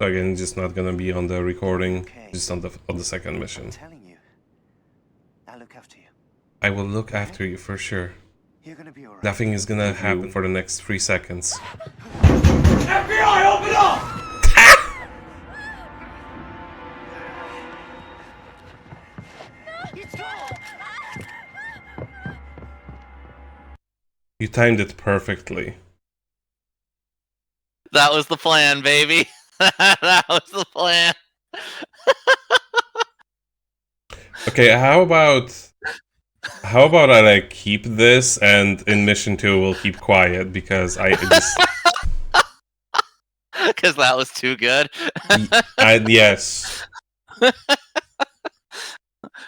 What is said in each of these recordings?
So again, it's just not gonna be on the recording, Okay. just on the second mission. I'm telling you. I'll look after you. I will look after you for sure. You're gonna be alright. Nothing is gonna happen for the next 3 seconds. FBI, open up! You timed it perfectly. That was the plan, baby. That was the plan. Okay, how about I like keep this, and in mission 2 we'll keep quiet because I just Because that was too good. yes.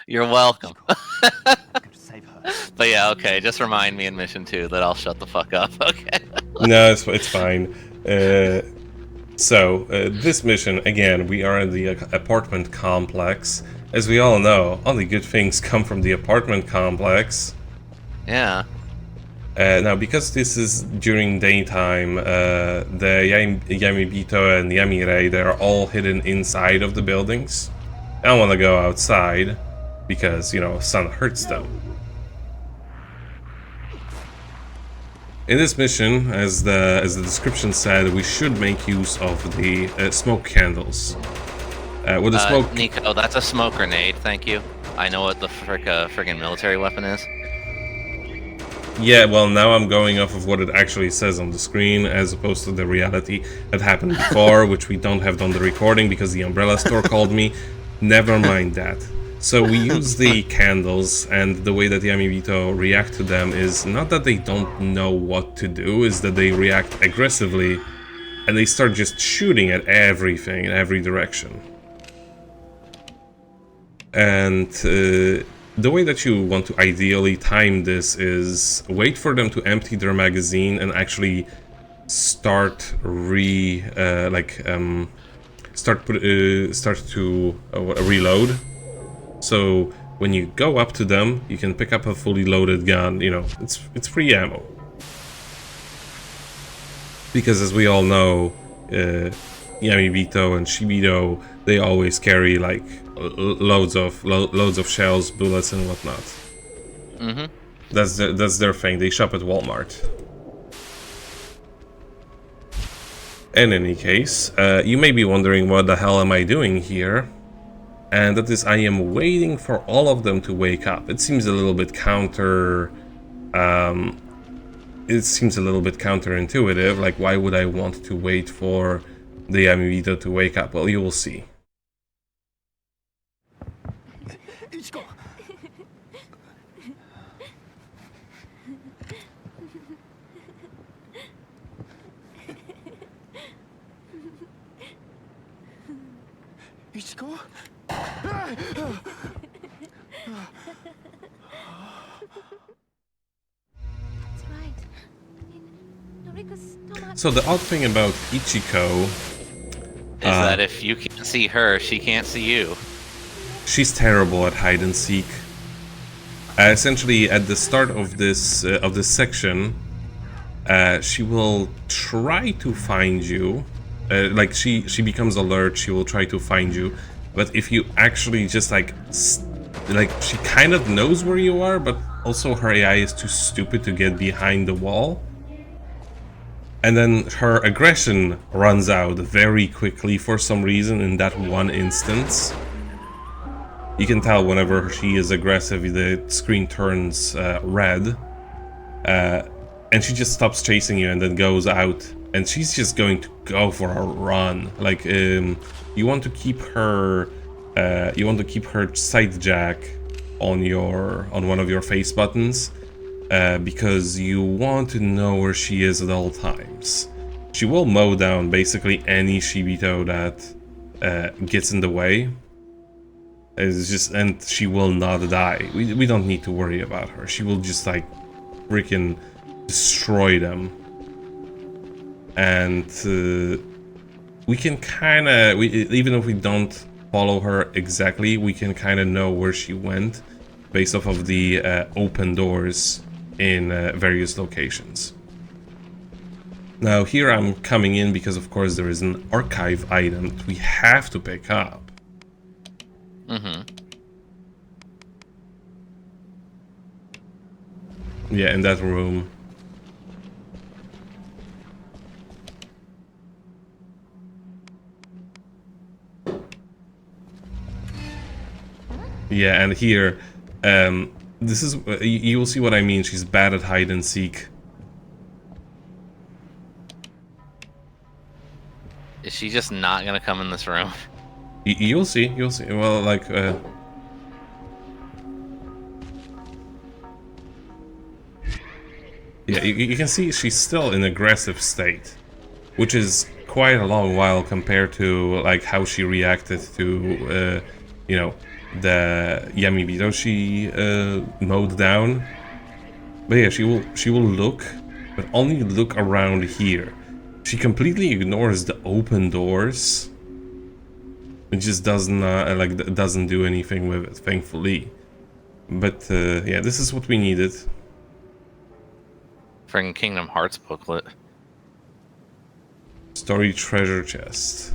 You're welcome. I'm gonna save her. But yeah, okay, just remind me in mission 2 that I'll shut the fuck up, okay? No, it's fine. So, this mission, again, we are in the apartment complex. As we all know, only good things come from the apartment complex. Yeah. Now, because this is during daytime, the Yamibito and Yamire, they're all hidden inside of the buildings. I don't want to go outside, because, you know, sun hurts them. In this mission, as the description said, we should make use of the smoke candles. With the smoke... Nico, that's a smoke grenade, thank you. I know what the friggin' military weapon is. Yeah, well, now I'm going off of what it actually says on the screen, as opposed to the reality that happened before, which we don't have on the recording because the umbrella store called me. Never mind that. So we use the candles, and the way that the Yamibito react to them is not that they don't know what to do, is that they react aggressively, and they start just shooting at everything in every direction. And the way that you want to ideally time this is wait for them to empty their magazine and actually start start to reload. So when you go up to them, you can pick up a fully loaded gun. You know, it's free ammo. Because as we all know, Yamibito and Shibito, they always carry like loads of shells, bullets, and whatnot. Mm-hmm. That's their thing. They shop at Walmart. In any case, you may be wondering what the hell am I doing here, and that is I am waiting for all of them to wake up. It seems a little bit counterintuitive. Like, why would I want to wait for the Yamibito to wake up? Well, you will see. Ichiko? So the odd thing about Ichiko Is that if you can't see her, she can't see you. she's terrible at hide and seek. Essentially, at the start of this section, she will try to find you. Like she becomes alert. She will try to find you, but if you actually just like she kind of knows where you are, but also her AI is too stupid to get behind the wall. And then her aggression runs out very quickly for some reason in that one instance. You can tell whenever she is aggressive, the screen turns red. And she just stops chasing you and then goes out. And she's just going to go for a run. Like, you want to keep her side jack on one of your face buttons. Because you want to know where she is at all times. She will mow down basically any Shibito that gets in the way. And she will not die. We don't need to worry about her. She will just like freaking destroy them. And we can kind of, even if we don't follow her exactly, we can kind of know where she went based off of the open doors in various locations. Now here I'm coming in because of course there is an archive item that we have to pick up. Mm-hmm. Yeah, in that room. Yeah, and here, this is, you will see what I mean. She's bad at hide and seek. Is she just not gonna come in this room? You'll see, you'll see. Well, like, yeah, you can see she's still in aggressive state, which is quite a long while compared to, like, how she reacted to, you know, the Yamibito she mowed down. But yeah, she will look, but only look around here. She completely ignores the open doors. It just doesn't doesn't do anything with it, thankfully. But yeah, this is what we needed. Friggin' Kingdom Hearts booklet. Story treasure chest.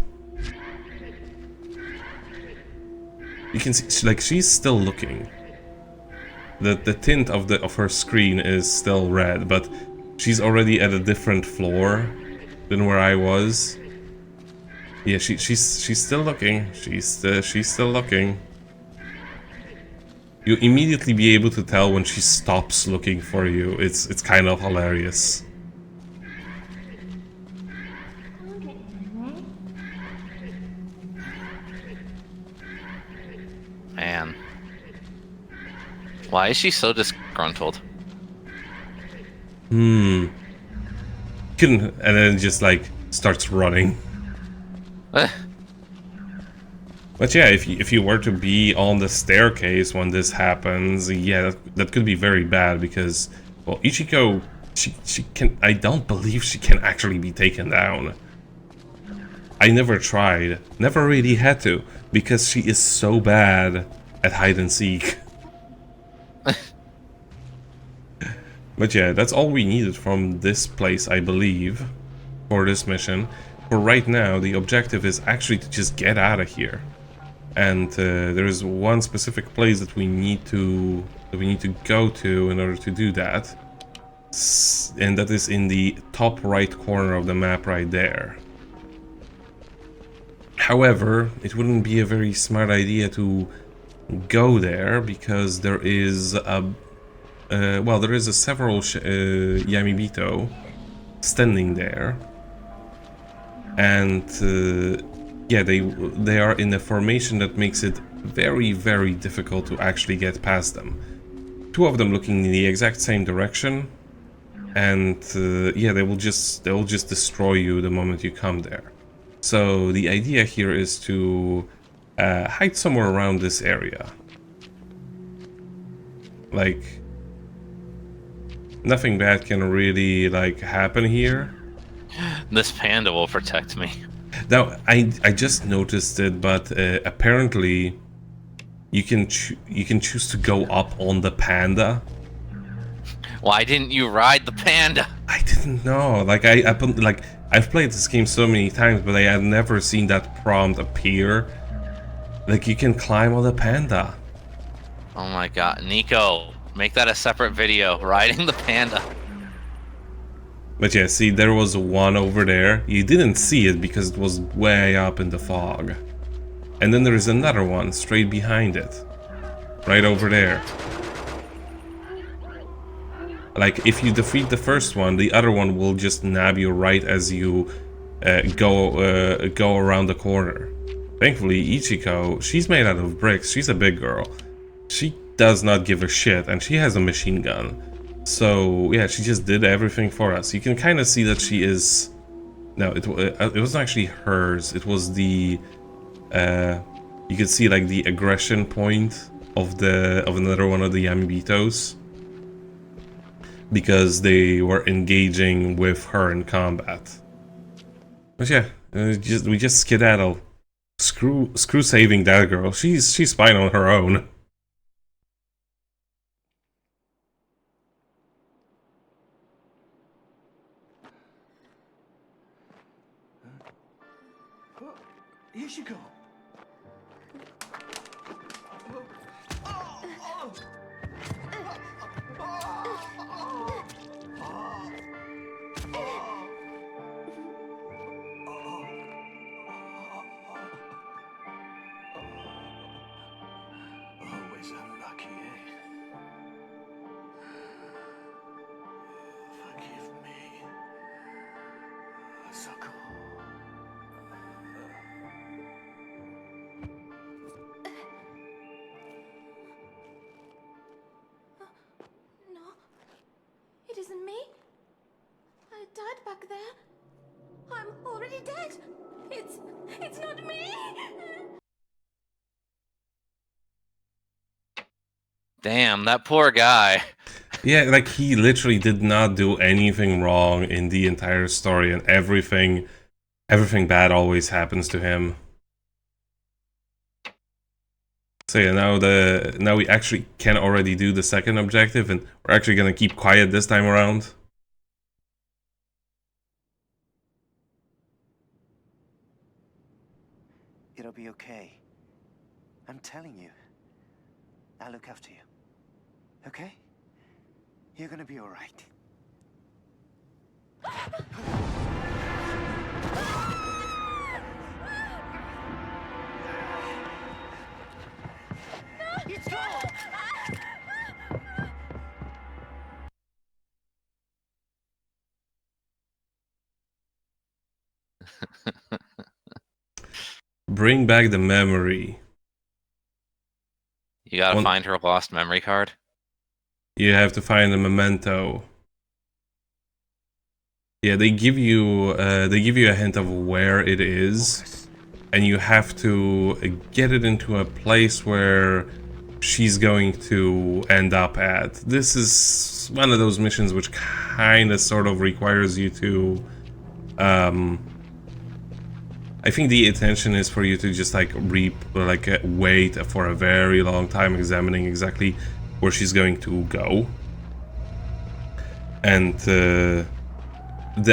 You can see, like, she's still looking. The tint of her screen is still red, but she's already at a different floor than where I was. Yeah, she's still looking. She's still looking. You immediately be able to tell when she stops looking for you. It's kind of hilarious. Man. Why is she so disgruntled? Couldn't, and then just like starts running. But yeah, if you were to be on the staircase when this happens, yeah, that could be very bad because, well, Ichiko, she can, I don't believe she can actually be taken down. I never tried, never really had to, because she is so bad at hide and seek. But yeah, that's all we needed from this place, I believe, for this mission. For right now, the objective is actually to just get out of here. And there is one specific place that we need to go to in order to do that, and that is in the top right corner of the map right there. However, it wouldn't be a very smart idea to go there because there is a there is a several Yamibito standing there, and yeah, they are in a formation that makes it very, very difficult to actually get past them. Two of them looking in the exact same direction, and yeah, they will just destroy you the moment you come there. So the idea here is to hide somewhere around this area. Like, nothing bad can really like happen here. This panda will protect me. Now, I just noticed it, but apparently you can choose to go up on the panda. Why didn't you ride the panda? I didn't know. Like I've played this game so many times, but I had never seen that prompt appear. Like, you can climb on the panda. Oh my god, Nico, make that a separate video, riding the panda. But yeah, see, there was one over there. You didn't see it because it was way up in the fog. And then there is another one straight behind it. Right over there. Like, if you defeat the first one, the other one will just nab you right as you go around the corner. Thankfully, Ichiko, she's made out of bricks. She's a big girl. She does not give a shit, and she has a machine gun. So yeah, she just did everything for us. You can kind of see that she is. No, it wasn't actually hers. It was the. You could see like the aggression point of another one of the Yamibitos, because they were engaging with her in combat. But yeah, we just skedaddle. Screw saving that girl. She's fine on her own. Ichiko! Always unlucky, eh? Forgive me, Asako. No, it isn't me. I died back there. I'm already dead. It's not me. Damn, that poor guy. Yeah, like he literally did not do anything wrong in the entire story, and everything bad always happens to him. So yeah, now we actually can already do the second objective, and we're actually gonna keep quiet this time around. It'll be okay. I'm telling you. I'll look after you. Okay? You're gonna be alright. Bring back the memory. You gotta find her lost memory card. You have to find a memento. Yeah, they give you a hint of where it is, and you have to get it into a place where she's going to end up at. This is one of those missions which kind of sort of requires you to I think the intention is for you to just like wait for a very long time examining exactly where she's going to go. And the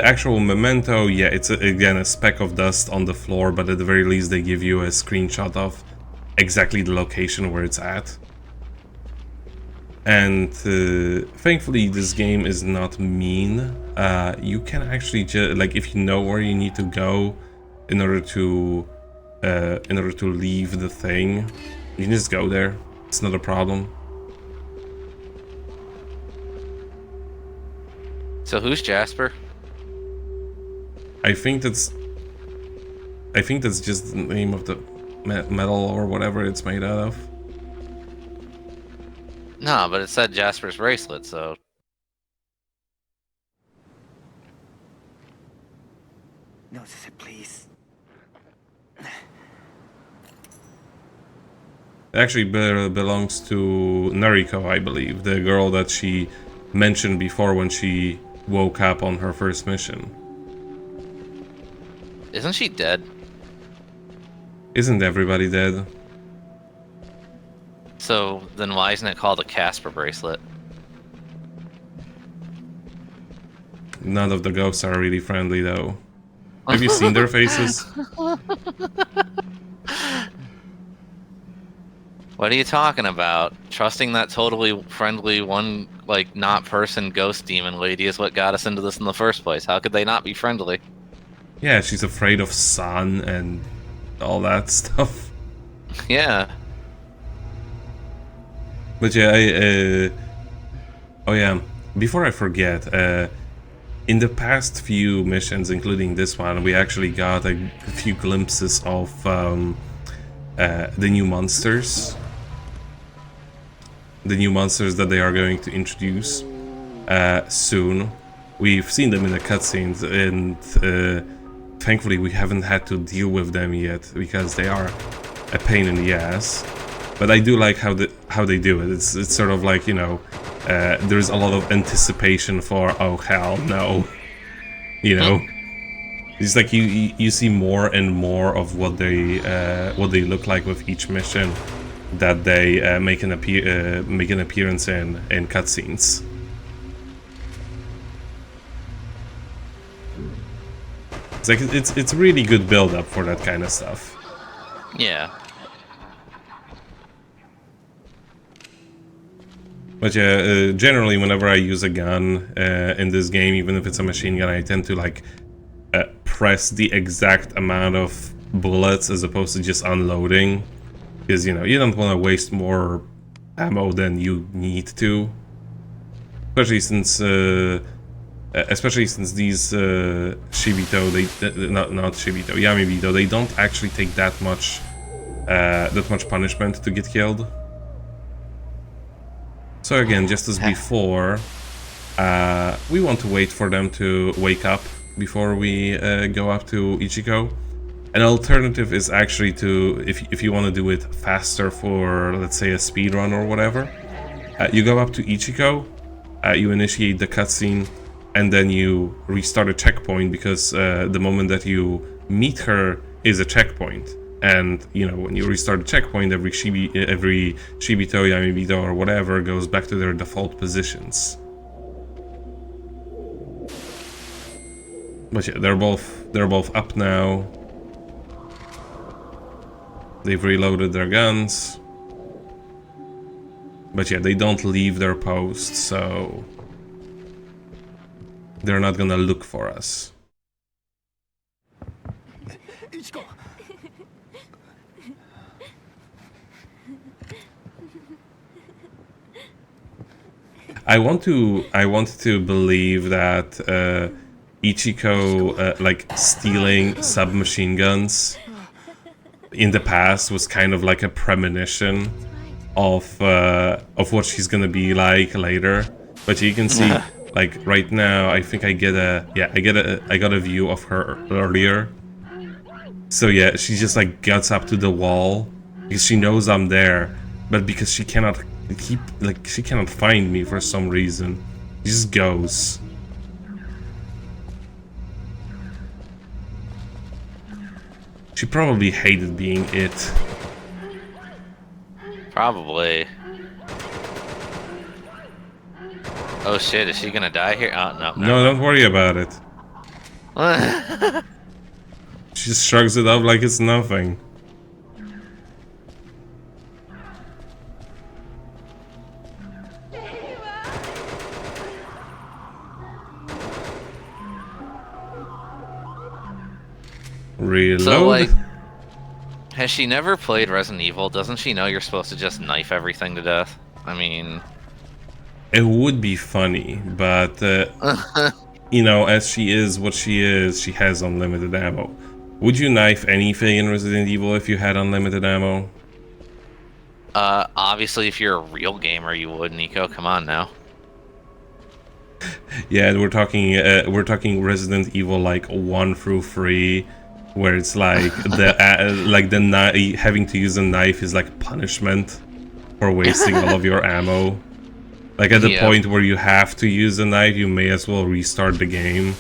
actual memento, yeah, it's again a speck of dust on the floor, but at the very least they give you a screenshot of exactly the location where it's at. And thankfully this game is not mean. You can actually like, if you know where you need to go in order to leave the thing, you can just go there. It's not a problem. So who's Jasper? I think that's just the name of the metal or whatever it's made out of. No, but it said Jasper's bracelet, so... Notice it, please. It actually belongs to Nariko, I believe, the girl that she mentioned before when she woke up on her first mission. Isn't she dead? Isn't everybody dead? So then why isn't it called a Casper bracelet? None of the ghosts are really friendly, though. Have you seen their faces? What are you talking about? Trusting that totally friendly one, like, not person ghost demon lady is what got us into this in the first place. How could they not be friendly? Yeah, she's afraid of sun and all that stuff. Yeah. But yeah, oh yeah, before I forget, in the past few missions, including this one, we actually got a few glimpses of the new monsters. The new monsters that they are going to introduce soon. We've seen them in the cutscenes, and thankfully we haven't had to deal with them yet because they are a pain in the ass. But I do like how they do it. It's sort of like, you know, there's a lot of anticipation for, oh hell no, you know. It's like you see more and more of what they look like with each mission that they make an appearance in cutscenes. It's like it's really good build up for that kind of stuff. Yeah. But yeah, generally whenever I use a gun in this game, even if it's a machine gun, I tend to like press the exact amount of bullets as opposed to just unloading, because you know you don't want to waste more ammo than you need to, especially since these Shibito, not Shibito, Yamibito, they don't actually take that much punishment to get killed. So again, just as before, we want to wait for them to wake up before we go up to Ichiko. An alternative is actually to, if you want to do it faster for, let's say, a speed run or whatever, you go up to Ichiko, you initiate the cutscene, and then you restart a checkpoint, because the moment that you meet her is a checkpoint. And, you know, when you restart the checkpoint, every Shibito, Yamibito, or whatever goes back to their default positions. But yeah, they're both up now. They've reloaded their guns. But yeah, they don't leave their post, so they're not gonna look for us. Ichiko! I want to believe that Ichiko like stealing submachine guns in the past was kind of like a premonition of what she's gonna be like later. But you can see, like right now, I think I got a view of her earlier. So yeah, she just like gets up to the wall because she knows I'm there, but because she cannot find me for some reason, she just goes. She probably hated being it. Probably. Oh shit, is she gonna die here? Oh, no. No, don't worry about it. She just shrugs it off like it's nothing. Reload. So, like, has she never played Resident Evil? Doesn't she know you're supposed to just knife everything to death? I mean... It would be funny, but, you know, as she is what she is, she has unlimited ammo. Would you knife anything in Resident Evil if you had unlimited ammo? Obviously, if you're a real gamer, you would, Nico. Come on now. Yeah, we're talking Resident Evil like 1 through 3, where it's like having to use a knife is like punishment for wasting all of your ammo. Like at the point where you have to use a knife, you may as well restart the game.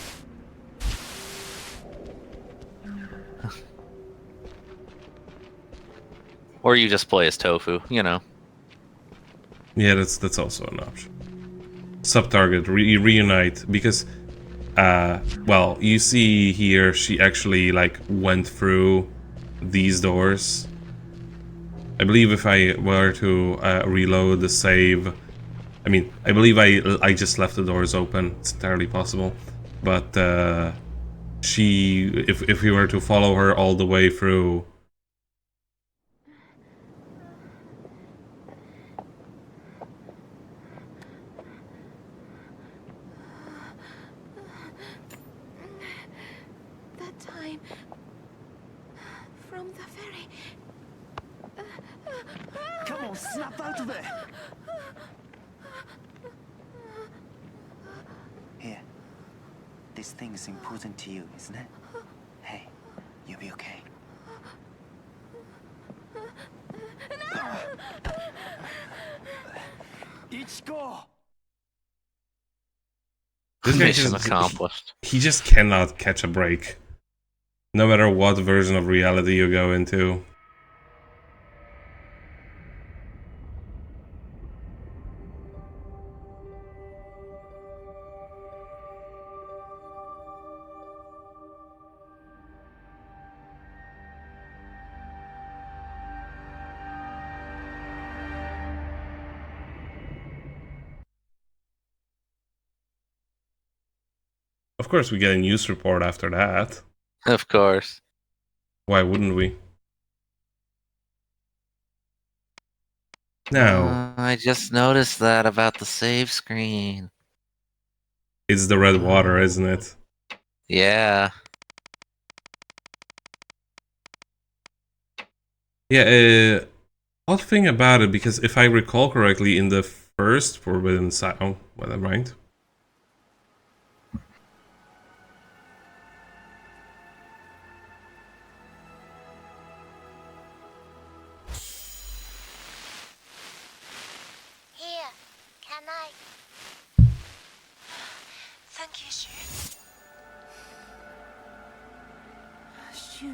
Or you just play as Tofu, you know. Yeah, that's also an option. Sub-target, reunite, because, well, you see here, she actually, like, went through these doors. I believe if I were to reload the save, I mean, I believe I just left the doors open, it's entirely possible, but, if we were to follow her all the way through... That time from the ferry. Come on, snap out of it! Here. This thing is important to you, isn't it? Hey, you'll be okay. Ichiko! This guy Mission accomplished. He just cannot catch a break. No matter what version of reality you go into. Of course, we get a news report after that. Of course. Why wouldn't we? Now, I just noticed that about the save screen. it's the red water, isn't it? Yeah. Yeah, odd thing about it, because if I recall correctly, in the first Forbidden Siren... Oh, well, never mind. Here, can I? Thank you, Shu. Shu.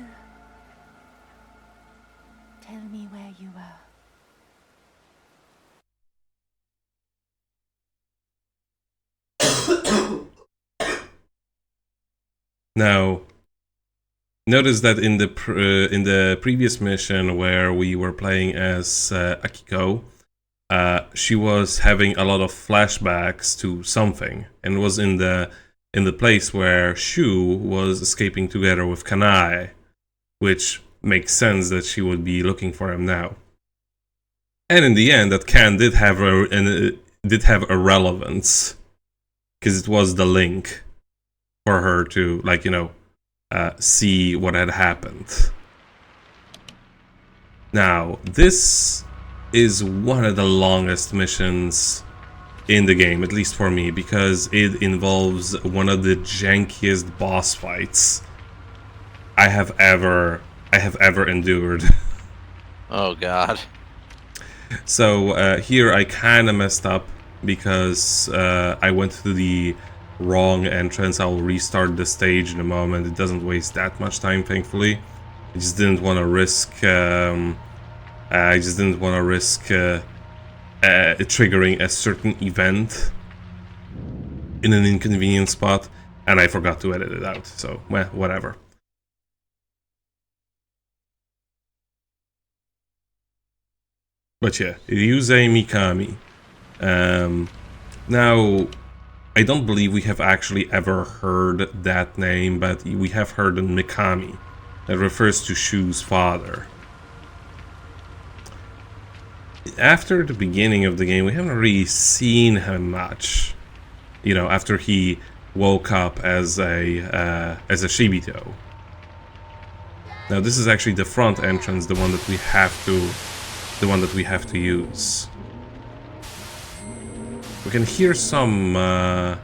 Tell me where you are. Now, notice that in the previous mission where we were playing as Akiko, she was having a lot of flashbacks to something, and was in the place where Shu was escaping together with Kanai, which makes sense that she would be looking for him now. And in the end, that can did have a relevance, because it was the link for her to, like, you know, see what had happened. Now, this is one of the longest missions in the game, at least for me, because it involves one of the jankiest boss fights I have ever endured. Oh god. So here I kind of messed up because I went to the wrong entrance. I'll restart the stage in a moment. It doesn't waste that much time, thankfully. I just didn't want to risk. Triggering a certain event in an inconvenient spot, and I forgot to edit it out. So, well, whatever. But yeah, Ryusei Mikami. Now, I don't believe we have actually ever heard that name, but we have heard Mikami. That refers to Shu's father. After the beginning of the game, we haven't really seen him much. You know, after he woke up as a Shibito. Now, this is actually the front entrance, the one that we have to use. We can hear something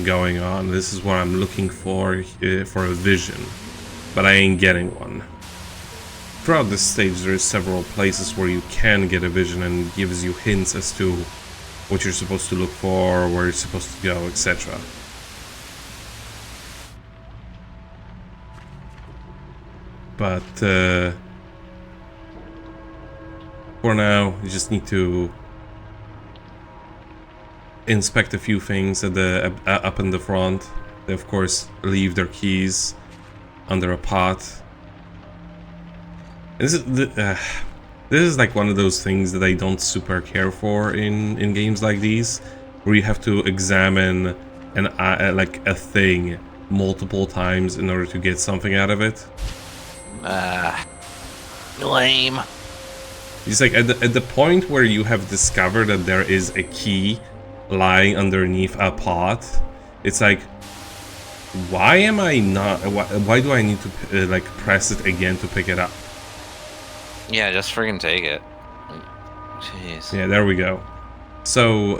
going on. This is what I'm looking for a vision, but I ain't getting one. Throughout this stage, there is several places where you can get a vision, and gives you hints as to what you're supposed to look for, where you're supposed to go, etc. But for now, you just need to inspect a few things at the up in the front. They of course leave their keys under a pot. This is like one of those things that I don't super care for in games like these, where you have to examine like a thing multiple times in order to get something out of it. Lame. It's like at the point where you have discovered that there is a key lying underneath a pot, it's like, why am I not? Why do I need to like press it again to pick it up? Yeah, just friggin' take it. Jeez. Yeah, there we go. So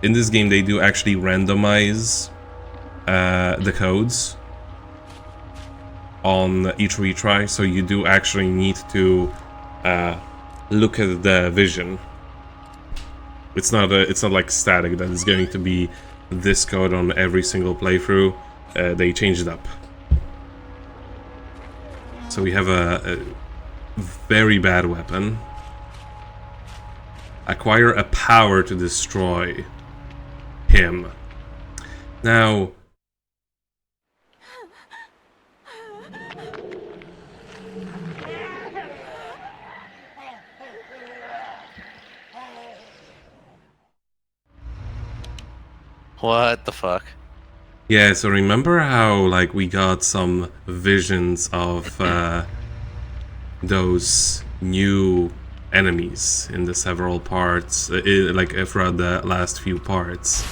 in this game, they do actually randomize the codes on each retry, so you do actually need to look at the vision. It's not like static that it's going to be this code on every single playthrough. They change it up. So we have a very bad weapon. Acquire a power to destroy him. Now, What the fuck? Yeah, so remember how, like, we got some visions of those new enemies in the several parts, throughout the last few parts?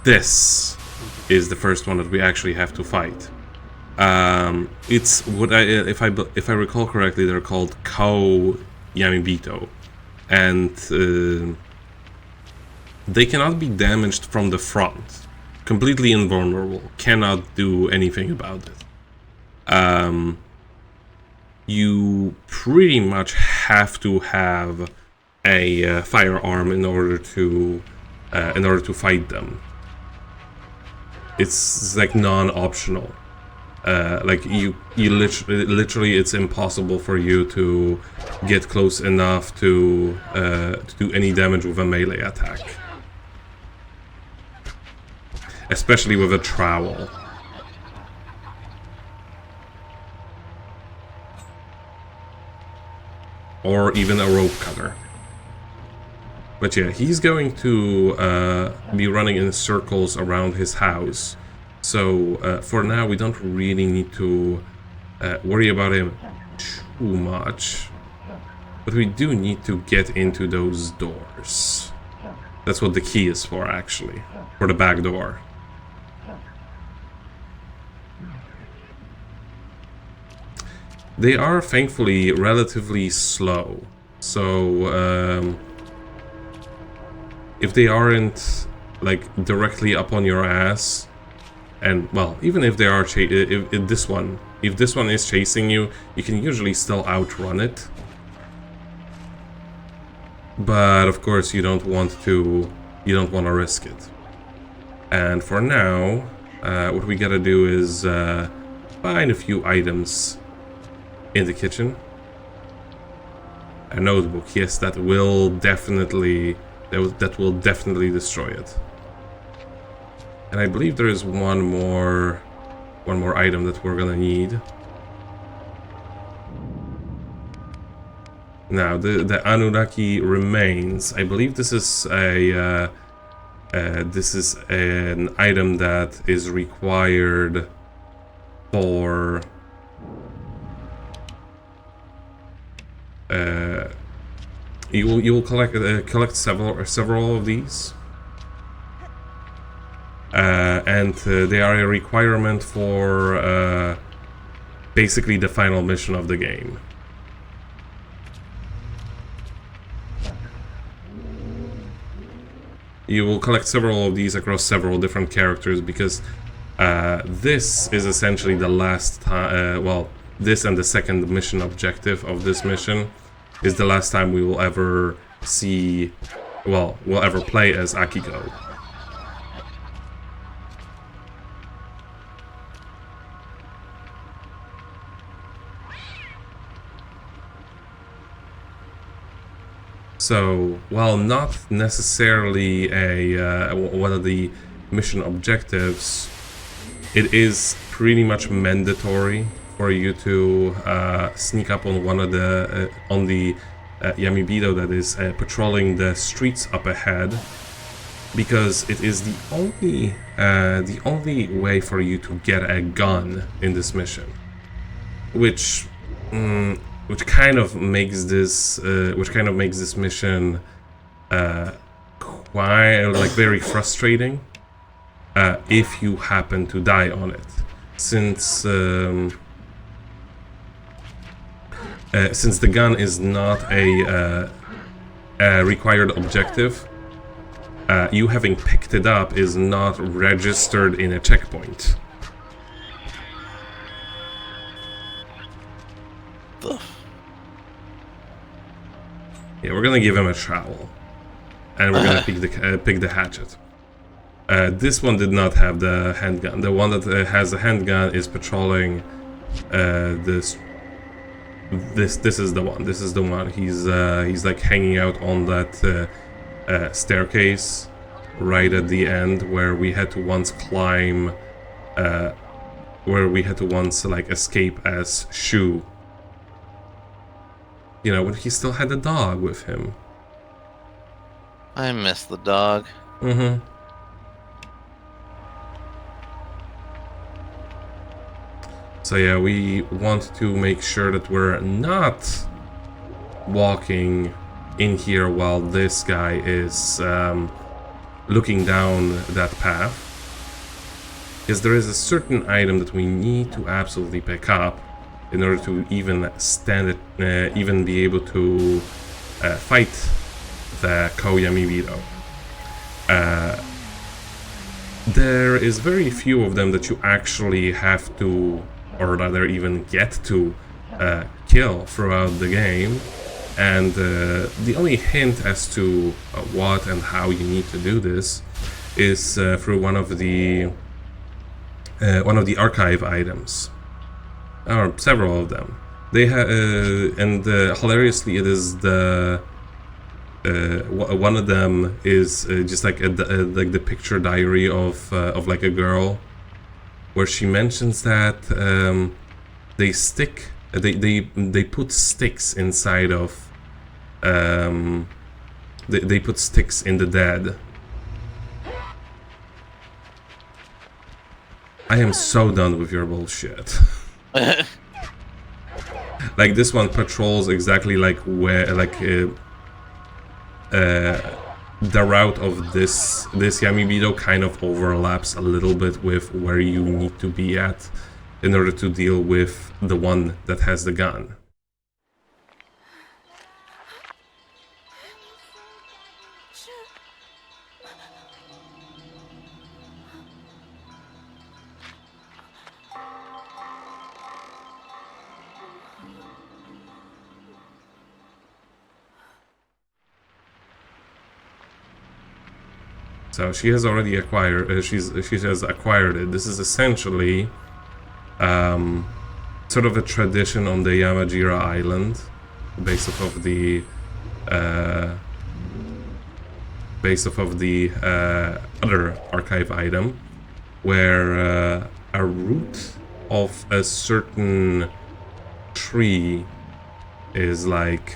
This is the first one that we actually have to fight. It's what if I recall correctly, they're called Kao Yamibito, and they cannot be damaged from the front. Completely invulnerable, cannot do anything about it. You pretty much have to have a firearm in order to fight them. It's like non-optional. Like you literally, it's impossible for you to get close enough to do any damage with a melee attack. Especially with a trowel. Or even a rope cutter. But yeah, he's going to be running in circles around his house. So for now, we don't really need to worry about him too much. But we do need to get into those doors. That's what the key is for, actually. For the back door. They are, thankfully, relatively slow. So, if they aren't, like, directly up on your ass, and, well, even if they are, if this one is chasing you, you can usually still outrun it. But, of course, you don't want to risk it. And for now, what we gotta do is find a few items in the kitchen. A notebook, yes, that will definitely destroy it. And I believe there is one more item that we're gonna need. Now the Anunnaki remains. I believe this is an item that is required for you will collect several of these, and they are a requirement for basically the final mission of the game. You will collect several of these across several different characters because this is essentially the last time. Well, this and the second mission objective of this mission is the last time we will ever see, well, we'll ever play as Akiko. So, while not necessarily one of the mission objectives, it is pretty much mandatory for you to sneak up on one of the Yamibito that is patrolling the streets up ahead, because it is the only way for you to get a gun in this mission, which kind of makes this mission quite very frustrating if you happen to die on it, since the gun is not a required objective. You having picked it up is not registered in a checkpoint. Yeah, we're gonna give him a trowel, and we're gonna pick the hatchet. This one did not have the handgun. The one that has the handgun is patrolling this. This is the one. This is the one. He's like hanging out on that staircase right at the end where we had to once climb, where we had to once like escape as Shu. You know, when he still had the dog with him. I miss the dog. Mm-hmm. So yeah, we want to make sure that we're not walking in here while this guy is looking down that path. Because there is a certain item that we need to absolutely pick up in order to even stand it, even be able to fight the Koyamibito. There is very few of them that you actually have to, or rather even get to, kill throughout the game. And the only hint as to what and how you need to do this is through one of the archive items, or several of them. They and hilariously, it is the one of them is just like like the picture diary of like a girl, where she mentions that they put sticks inside of they put sticks in the dead. I am so done with your bullshit. Like, this one patrols exactly like where, like, the route of this Yamibito kind of overlaps a little bit with where you need to be at in order to deal with the one that has the gun. So she has already acquired. She has acquired it. This is essentially sort of a tradition on the Yamajira Island, based off of the other archive item, where a root of a certain tree is like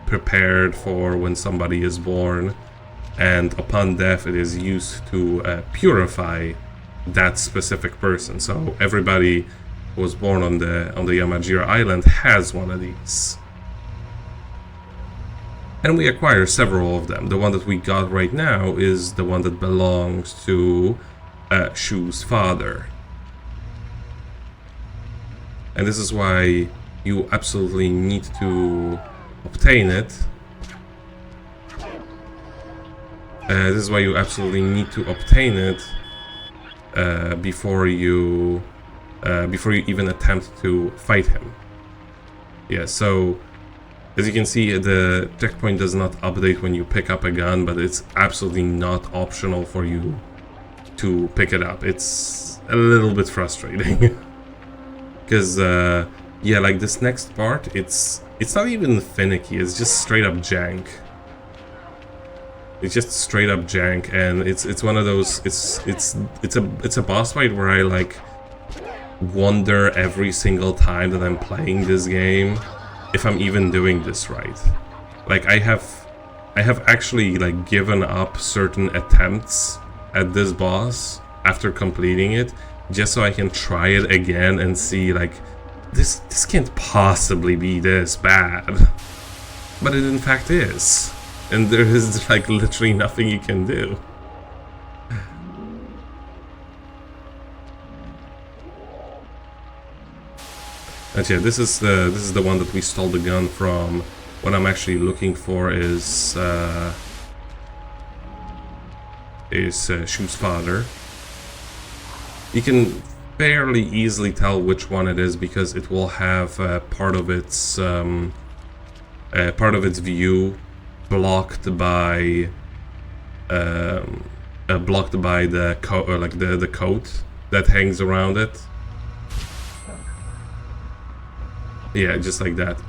prepared for when somebody is born. And upon death, it is used to purify that specific person. So everybody who was born on the Yamajira Island has one of these, and we acquire several of them. The one that we got right now is the one that belongs to Shu's father, and this is why you absolutely need to obtain it. This is why you absolutely need to obtain it before you even attempt to fight him. Yeah, so as you can see, the checkpoint does not update when you pick up a gun, but it's absolutely not optional for you to pick it up. It's a little bit frustrating because yeah, like this next part, it's not even finicky. It's just straight up jank. It's just straight up jank, and it's one of those. It's a boss fight where I like wonder every single time that I'm playing this game if I'm even doing this right. Like I have actually like given up certain attempts at this boss after completing it, just so I can try it again and see like this can't possibly be this bad, but it in fact is. And there is like literally nothing you can do. And yeah, this is the one that we stole the gun from. What I'm actually looking for is Shu's father. You can fairly easily tell which one it is because it will have part of its view blocked by the coat that hangs around it. Yeah, just like that.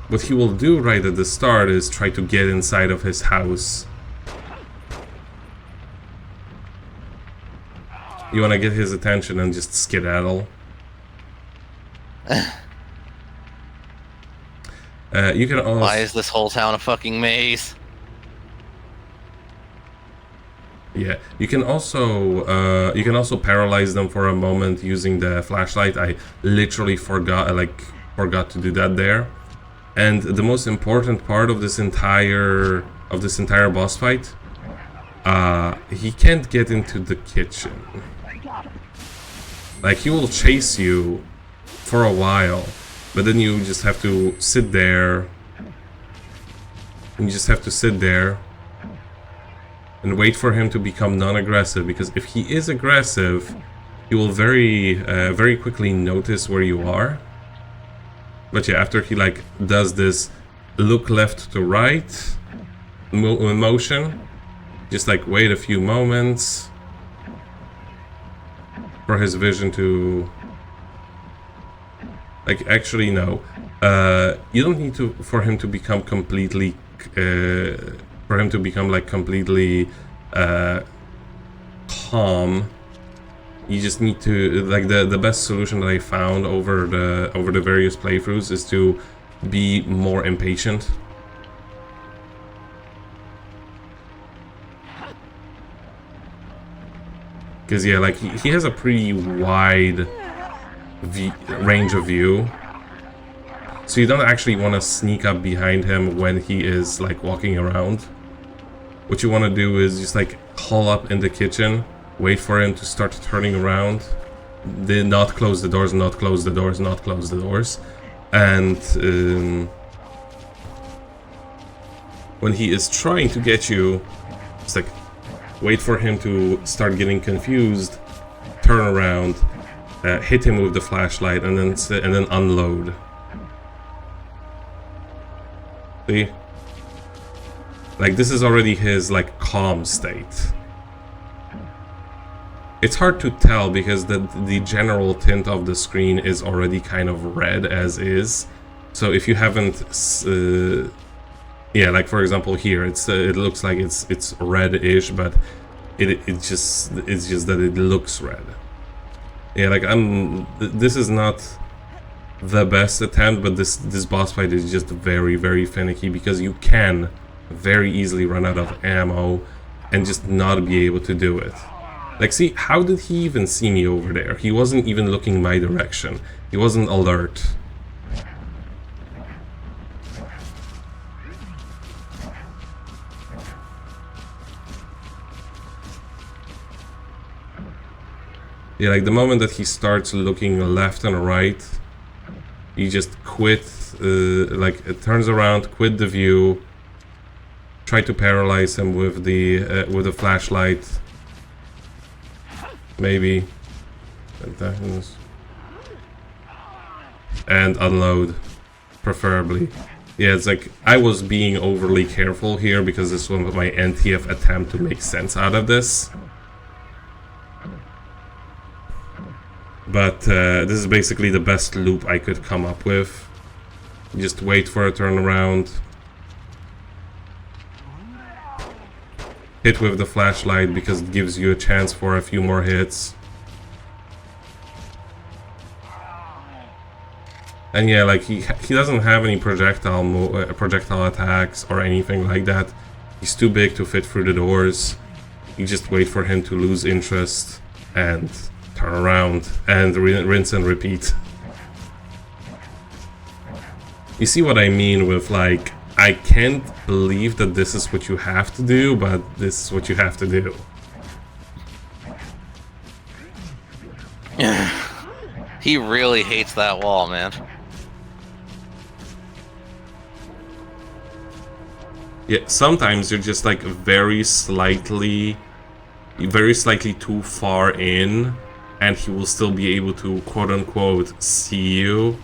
What he will do right at the start is try to get inside of his house. You want to get his attention and just skedaddle. You can also... Why is this whole town a fucking maze? Yeah, you can also paralyze them for a moment using the flashlight. I literally forgot to do that there. And the most important part of this entire boss fight, he can't get into the kitchen. Like, he will chase you for a while, but then you just have to sit there. And you just have to sit there and wait for him to become non-aggressive, because if he is aggressive, he will very quickly notice where you are. But yeah, after he like does this look left to right motion, just like wait a few moments for his vision to like, actually no, you don't need to for him to become completely completely calm. You just need to, like, the best solution that I found over the various playthroughs is to be more impatient. Because yeah, like he has a pretty wide range of view, so you don't actually want to sneak up behind him when he is like walking around. What you want to do is just like haul up in the kitchen, wait for him to start turning around, then not close the doors, not close the doors, not close the doors, and when he is trying to get you, just like wait for him to start getting confused, turn around, hit him with the flashlight, and then unload. See? Like, this is already his like calm state. It's hard to tell because the general tint of the screen is already kind of red as is. So if you haven't, yeah, like for example here, it looks like it's red-ish, but it's just that it looks red. Yeah, like this is not the best attempt, but this boss fight is just very finicky because you can very easily run out of ammo and just not be able to do it. Like, see, how did he even see me over there? He wasn't even looking my direction. He wasn't alert. Yeah, like the moment that he starts looking left and right, you just quit, like it turns around, quit the view, try to paralyze him with the flashlight, maybe, and unload, preferably. Yeah, it's like I was being overly careful here because this was my NTF attempt to make sense out of this. But this is basically the best loop I could come up with. Just wait for a turnaround. Hit with the flashlight because it gives you a chance for a few more hits. And yeah, like he doesn't have any projectile attacks or anything like that. He's too big to fit through the doors. You just wait for him to lose interest and turn around and rinse and repeat. You see what I mean with like, I can't believe that this is what you have to do, but this is what you have to do. He really hates that wall, man. Yeah, sometimes you're just like very slightly too far in, and he will still be able to quote-unquote see you.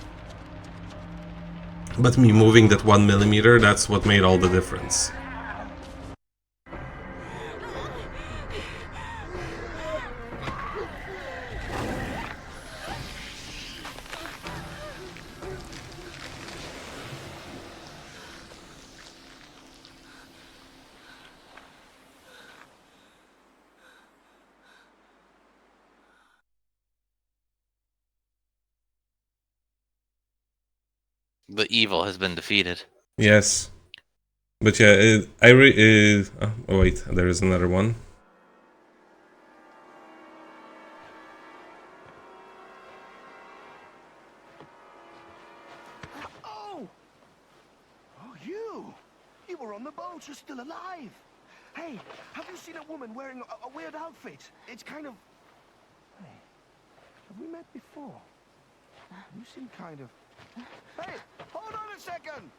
But me moving that 1 millimeter, that's what made all the difference. The evil has been defeated. Yes. But yeah, oh wait, there is another one. boats are still alive. Hey, have you seen a woman wearing a weird outfit? It's kind of... Hey, have we met before? You seem kind of... Hey, hold on a second!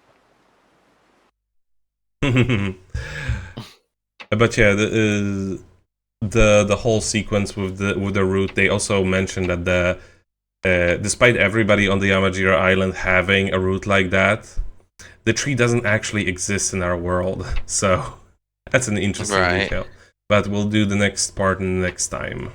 But yeah, the whole sequence with the route, they also mentioned that despite everybody on the Yamajiro Island having a route like that, the tree doesn't actually exist in our world. So that's an interesting Right. detail. But we'll do the next part next time.